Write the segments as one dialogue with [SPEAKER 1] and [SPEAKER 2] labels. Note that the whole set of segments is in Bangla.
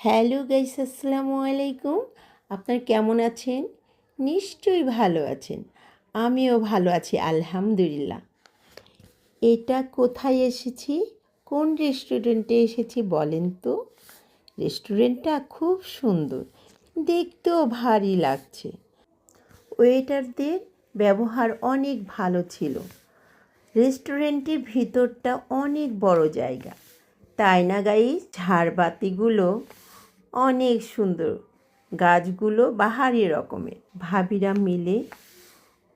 [SPEAKER 1] হ্যালো গাইস, আসসালামু আলাইকুম। আপনারা কেমন আছেন? নিশ্চয়ই ভালো আছেন। আমিও ভালো আছি আলহামদুলিল্লাহ। এটা কোথায় এসেছি? কোন রেস্টুরেন্টে এসেছি বলেন তো? রেস্টুরেন্টটা খুব সুন্দর, দেখতেও ভারী লাগছে। ওয়েটারদের ব্যবহার অনেক ভালো ছিল। রেস্টুরেন্টের ভিতরটা অনেক বড় জায়গা, তাই না গাইস? ঝাড়বাতিগুলো অনেক সুন্দর, গাছগুলো বাহারি রকমের। ভাবিরা মিলে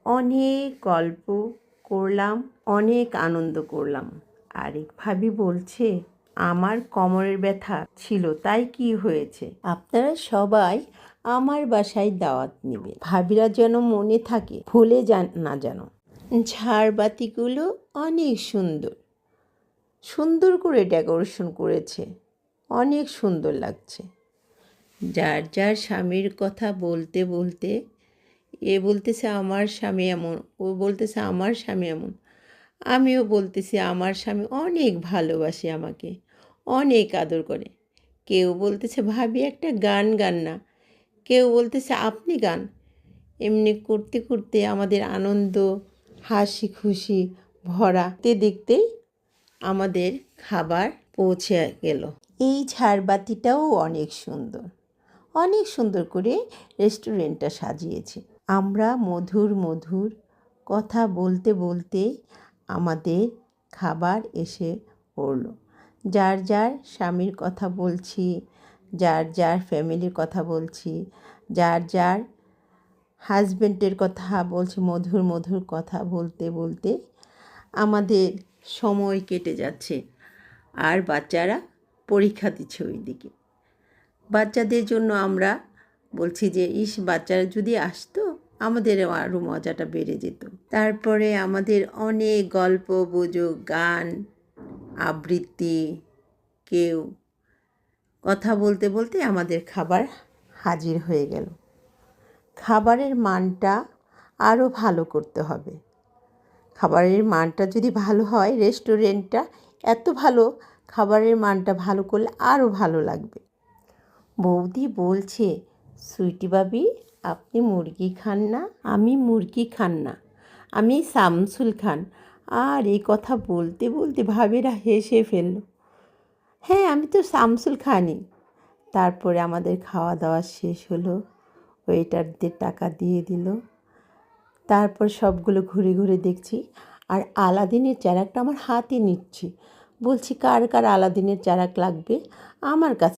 [SPEAKER 1] অনেক গল্প করলাম, অনেক আনন্দ করলাম। আরেক ভাবি বলছে, আমার কোমরের ব্যথা ছিল, তাই কি হয়েছে? আপনারা সবাই আমার বাসায় দাওয়াত নেবে। ভাবিরা যেন মনে থাকে, ভুলে যান না যেন। ঝাড়বাতিগুলো অনেক সুন্দর, সুন্দর করে ডেকোরেশন করেছে, অনেক সুন্দর লাগছে। যার যার স্বামীর কথা বলতে বলতে এ বলতেছে আমার স্বামী এমন, ও বলতেছে আমার স্বামী এমন, আমিও বলতেছি আমার স্বামী অনেক ভালোবাসে আমাকে, অনেক আদর করে। কেউ বলতেছে ভাবি একটা গান গান না, কেউ বলতেছে আপনি গান। এমনি করতে করতে আমাদের আনন্দ, হাসি খুশি ভরা দেখতেই আমাদের খাবার পৌঁছে গেল। এই ঝাড়বাতিটাও অনেক সুন্দর, অনেক সুন্দর করে রেস্টুরেন্টটা সাজিয়েছে। আমরা মধুর মধুর কথা বলতে বলতে আমাদের খাবার এসে পড়লো। যার যার স্বামীর কথা বলছি, যার যার ফ্যামিলির কথা বলছি, যার যার হাজব্যান্ডের কথা বলছি। মধুর মধুর কথা বলতে বলতে আমাদের সময় কেটে যাচ্ছে। আর বাচ্চারা পরীক্ষা দিচ্ছে ওইদিকে। বাচ্চাদের জন্য আমরা বলছি যে বাচ্চারা যদি আসতো আমাদের আরও মজাটা বেড়ে যেত। তারপরে আমাদের অনেক গল্প গুজব, গান, আবৃত্তি, কেউ কথা বলতে বলতে আমাদের খাবার হাজির হয়ে গেল। খাবারের মানটা আরও ভালো করতে হবে। খাবারের মানটা যদি ভালো হয়, রেস্টুরেন্টটা এত ভালো, খাবারের মানটা ভালো করলে আরও ভালো লাগবে। বৌদি বলছে, সুইটি ভাবি আপনি মুরগি খান না? আমি মুরগি খান না, আমি শামসুল খান। আর এই কথা বলতে বলতে ভাবিরা হেসে ফেলল। হ্যাঁ, আমি তো শামসুল খানই। তারপরে আমাদের খাওয়া দাওয়া শেষ হলো, ওয়েটারদের টাকা দিয়ে দিল। তারপর সবগুলো ঘুরে ঘুরে দেখছি, আর আলাদিনের চারাকটা আমার হাতে নিচ্ছি। বলছি কার কার আলাদিনের চারাক লাগবে আমার কাছে